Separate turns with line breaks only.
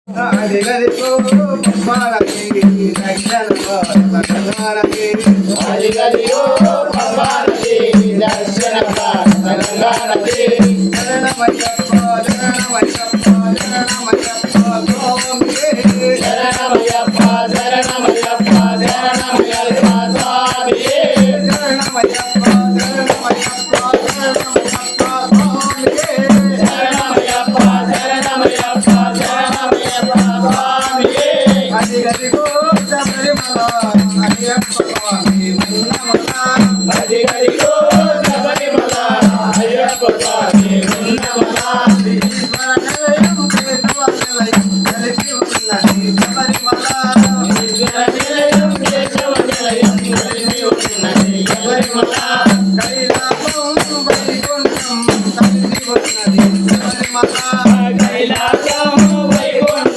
అదిగదిగో పంపాలకి దక్షిణ తెలంగాణకి అదిగదిగో పంపాలకి దక్షిణ తెలంగాణకి శరణమయ్యప్ప శరణమయ్యప్ప శరణమయ్యప్ప స్వామికి శరణమయ్యప్ప శరణమయ్యప్ప శరణమయ్యప్ప స్వామికి శరణమయ్యప్ప శరణమయ్యప్ప శరణమయ్యప్ప స్వామికి శరణమయ్యప్ప శరణమయ్యప్ప అదిగదిగో శబరిమల అయ్యప్ప స్వామి ఉన్నమల అదిగదిగో శబరిమల అయ్యప్ప స్వామి ఉన్నమల ఈశ్వర నిలయం కేశవ నిలయం కలిసి ఉన్నది శబరిమల ఈశ్వర నిలయం కేశవ నిలయం కలిసి ఉన్నది శబరిమల కైలాసం వైకుంఠం కలిసి ఉన్నది శబరిమల